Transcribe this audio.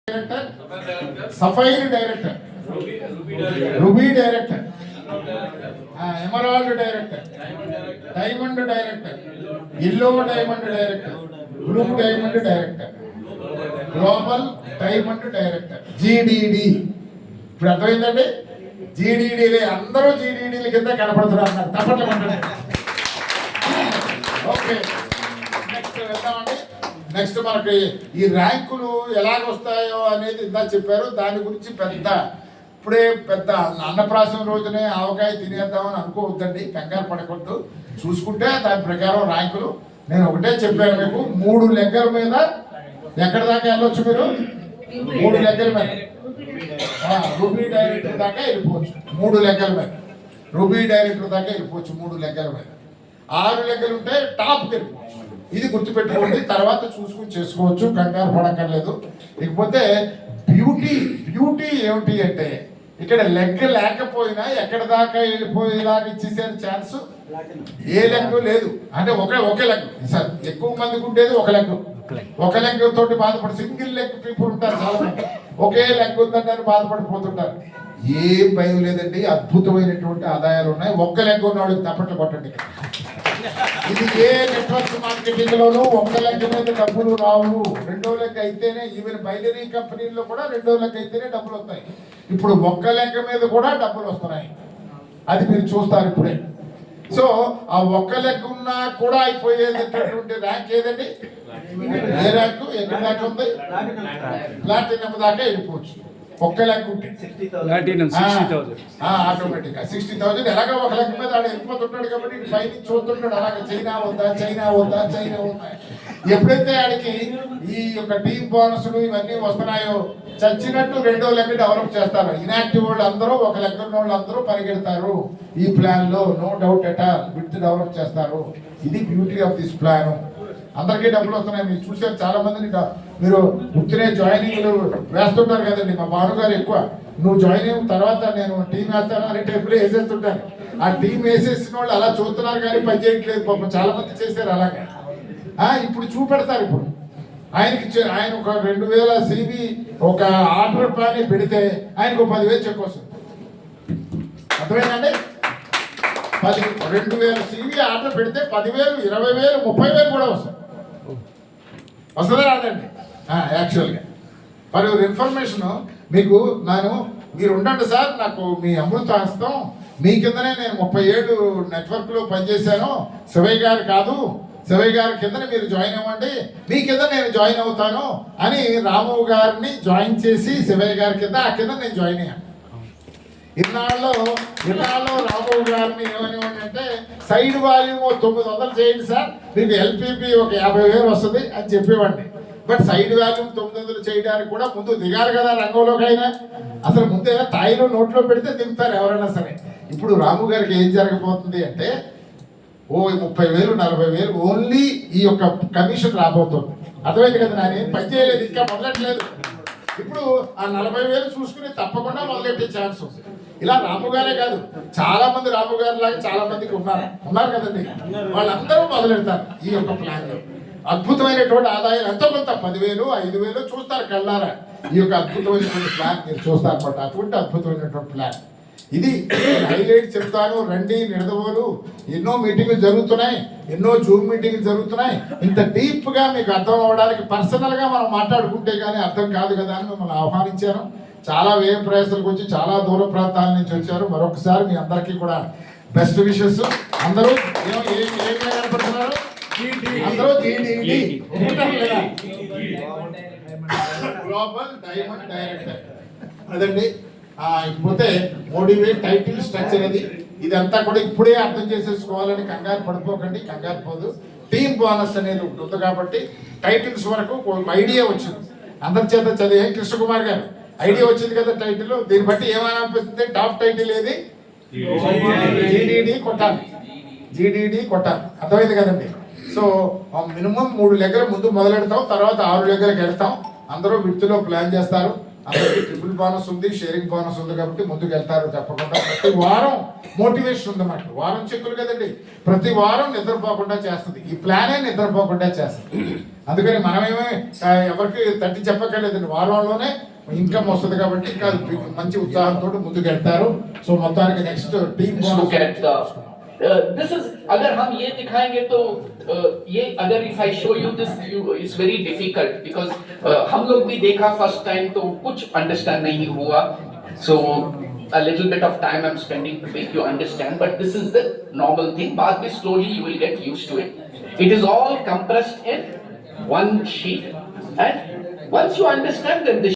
Director, sapphire director, ruby director, emerald director, diamond director, yellow diamond director, blue diamond director, global diamond director, GDD. ఇప్పుడు అర్థమైందండి. జీడీడీలే అందరూ జీడీడీల కింద కనపడుతున్నారు అన్నారు. తప్పట్లేమంటే ఓకే. నెక్స్ట్ వెళ్దామండి. నెక్స్ట్ మనకి ఈ ర్యాంకులు ఎలాగొస్తాయో అనేది ఇందా చెప్పారు. దాని గురించి ఇప్పుడే పెద్ద అన్నప్రాసం రోజునే ఆవకాయ తినేద్దామని అనుకోవద్దండి, కంగారు పడకూడదు. చూసుకుంటే దాని ప్రకారం ర్యాంకులు నేను ఒకటే చెప్పాను మీకు. 3 లెక్కల మీద ఎక్కడి దాకా వెళ్ళొచ్చు మీరు? 3 లెక్కల మీద రూబీ డైరెక్టర్ దాకా వెళ్ళిపోవచ్చు. 3 లెక్కల మీద రూబీ డైరెక్టర్ దాకా వెళ్ళిపోవచ్చు. 3 లెక్కల మీద 6 లెక్కలు ఉంటే టాప్కి వెళ్ళిపోవచ్చు. ఇది గుర్తుపెట్టుకోండి. తర్వాత చూసుకుని చేసుకోవచ్చు, కంగారు పడక్కర్లేదు. ఇకపోతే బ్యూటీ ఏమిటి అంటే ఇక్కడ లెక్క లేకపోయినా ఎక్కడ దాకా వెళ్ళిపోయేలాగా ఇచ్చేసారు ఛాన్స్. ఏ లెక్క లేదు అంటే ఒకే లెక్క సార్. ఎక్కువ మందికి ఉండేది ఒక లెక్క తోటి బాధపడి సింగిల్ లెగ్ పీపుల్ ఉంటారు చాలా మంది. ఒకే లెక్క ఉందంటే బాధపడిపోతుంటారు. ఏం భయం లేదండి. అద్భుతమైనటువంటి ఆదాయాలు ఉన్నాయి. ఒక్క లెక్క ఉన్న వాళ్ళకి తప్పట్లు కొట్టండి. ఇది ఏ నెట్వర్క్ మార్కెటింగ్ లోనూ ఒక్క లెక్క మీద డబ్బులు రావు. 2వ లెక్క అయితేనే, ఈవెన్ బైనరీ కంపెనీల్లో కూడా 2వ లెక్క అయితేనే డబ్బులు వస్తాయి. ఇప్పుడు ఒక్క లెక్క మీద కూడా డబ్బులు వస్తున్నాయి. అది మీరు చూస్తారు ఇప్పుడే. సో ఆ ఒక్క లెక్క ఉన్నా కూడా అయిపోయేటటువంటి ర్యాంక్ ఏదండి? ఏ ర్యాంకు ఎక్కడ దాకా ఉంది? ప్లాటినం దాకా వెళ్ళిపోవచ్చు. ఒక్క లెక్క ఉంటే ఆటోమేటిక్ గా 60,000. ఎలాగో ఒక లెక్క మీద ఆడ వెళ్ళిపోతుంటాడు కాబట్టి పైన చూస్తుంటాడు. అలాగే చైనా వద్దా. ఎప్పుడైతే ఆడికి ఈ యొక్క టీమ్ బోనస్లు ఇవన్నీ వస్తున్నాయో చచ్చినట్టు 2వ లెక్క డెవలప్ చేస్తారు. ఇనాక్టివ్ వాళ్ళు అందరూ, ఒక లెక్క ఉన్న వాళ్ళు అందరూ పరిగెడతారు ఈ ప్లాన్ లో. No doubt at all. With develop చేస్తారు. ఇది బ్యూటీ ఆఫ్ దిస్ ప్లాన్. అందరికీ డబ్బులు వస్తున్నాయి. మీరు చూసారు చాలా మందిని. మీరు ఉత్తినే జాయినింగ్లు వేస్తుంటారు కదండి. మా భానుగారు ఎక్కువ నువ్వు జాయిన్ అయిన తర్వాత నేను టీం వేస్తాను అని టైపులో వేసేస్తుంటాను. ఆ టీం వేసేసిన వాళ్ళు అలా చూస్తున్నారు కానీ పని చేయట్లేదు. పాపం చాలా మంది చేశారు అలాగే. ఇప్పుడు చూపెడతారు. ఇప్పుడు ఆయన ఒక 2,000 CV ఒక ఆర్డర్ ప్లాన్ పెడితే ఆయనకు 10,000 చెక్ వస్తుంది. అర్థమైందండి? 2,000 CV ఆర్డర్ పెడితే 10,000, 20,000, 30,000 కూడా వస్తుంది. వస్తుందా రాదండి? యాక్చువల్గా మరి ఇన్ఫర్మేషన్ మీకు మీరు ఉండండి సార్, నాకు మీ అమృత హస్తం మీ కిందనే నేను 37 నెట్వర్క్లో పనిచేశాను. శివయ్య గారు కాదు, శివయ్య గారి కిందనే మీరు జాయిన్ అవ్వండి, మీ కింద నేను జాయిన్ అవుతాను అని రాము గారిని జాయిన్ చేసి శివయ్య గారి కింద ఆ కింద నేను జాయిన్ అయ్యాను. ఇన్నాళ్ళు రాము గారిని ఏమని అంటే సైడ్ వాల్యూమ్ 900 చేయండి సార్, మీకు LPP ఒక 50,000 వస్తుంది అని చెప్పేవాడిని. బట్ సైడ్ వాల్యూమ్ 900 చేయడానికి కూడా ముందు దిగాలి కదా రంగంలోకి. అయినా అసలు ముందే తాయిలో నోట్లో పెడితే దిగుతారు ఎవరైనా సరే. ఇప్పుడు రాము గారికి ఏం జరగబోతుంది అంటే 30,000, 40,000 ఓన్లీ ఈ యొక్క కమిషన్ రాబోతుంది. అర్థమైంది కదా? నేను పని చేయలేదు, ఇంకా మొదలట్లేదు. ఇప్పుడు ఆ 40,000 చూసుకుని తప్పకుండా మొదలెట్టే ఛాన్స్ ఉంది. ఇలా రాము గారే కాదు, చాలా మంది రాము గారి లాగా చాలా మందికి ఉన్నారు కదండి. వాళ్ళందరూ మొదలెడతారు ఈ యొక్క ప్లాన్ లో. అద్భుతమైనటువంటి ఆదాయం ఎంతో కొంత 10,000, 5,000 చూస్తారు కళ్ళారా. ఈ యొక్క అద్భుతమైనటువంటి ప్లాన్ మీరు చూస్తారు అన్నమాట. అటువంటి అద్భుతమైనటువంటి ప్లాన్ ఇది. హైలైట్ చెప్తాను, రండి నిడదవోలు. ఎన్నో మీటింగ్లు జరుగుతున్నాయి, ఎన్నో జూమ్ మీటింగ్లు జరుగుతున్నాయి. ఇంత డీప్ గా మీకు అర్థం అవ్వడానికి పర్సనల్ గా మనం మాట్లాడుకుంటే కానీ అర్థం కాదు కదా అని మిమ్మల్ని ఆహ్వానించాను. చాలా వ్యయ ప్రయాసాలకు వచ్చి చాలా దూర ప్రాంతాల నుంచి వచ్చారు. మరొకసారి మీ అందరికీ కూడా బెస్ట్ విషెస్. అందరూ కనపడుతున్నారు? అందరూ గ్లోబల్ డైమండ్ డైరెక్టర్ అదండి. ఇకపోతే మోటివేట్ టైటిల్ స్ట్రక్చర్ అది. ఇదంతా కూడా ఇప్పుడే అర్థం చేసేసుకోవాలని కంగారు పడిపోకండి, కంగారు పోదు. టీమ్ బోనస్ అనేది ఒకటి ఉంది కాబట్టి టైటిల్స్ వరకు ఐడియా వచ్చింది. అందరి చేత చదివే కృష్ణకుమార్ గారు ఐడియా వచ్చింది కదా టైటిల్. దీన్ని బట్టి ఏమనిపిస్తుంది? టాప్ టైటిల్ ఏది? జీడీడీ కొట్టాలి. అర్థమైంది కదండి? సో మినిమం 3 లెక్కల ముందు మొదలెడతాం, తర్వాత 6 లెక్కలకు వెళ్తాం. అందరూ విత్తులో ప్లాన్ చేస్తారు. అందరికీ ట్రిపుల్ బోనస్ ఉంది, షేరింగ్ బోనస్ ఉంది కాబట్టి ముందుకు వెళ్తారు తప్పకుండా. ప్రతి వారం మోటివేషన్ ఉంది అన్నమాట. వారం చెక్కులు కదండి, ప్రతి వారం నిద్రపోకుండా చేస్తుంది. ఈ ప్లానే నిద్రపోకుండా చేస్తుంది. అందుకని మనమేమీ ఎవరికి తట్టి చెప్పక్కర్లేదండి. వారంలోనే ఇన్కమ్ వస్తుంది కాబట్టి ఇంకా మంచి ఉత్సాహంతో ముందుకు వెళ్తారు. సో మొత్తానికి next team bonus this is अगर हम ये दिखाएंगे तो ये अगर if I show you this it's very difficult because हम लोग भी देखा first time तो कुछ understand नहीं हुआ, so a little bit of time I'm spending to make you understand, but this is the normal thing. बाद में slowly you will get used to it. It is all compressed in one sheet, and once you understand then the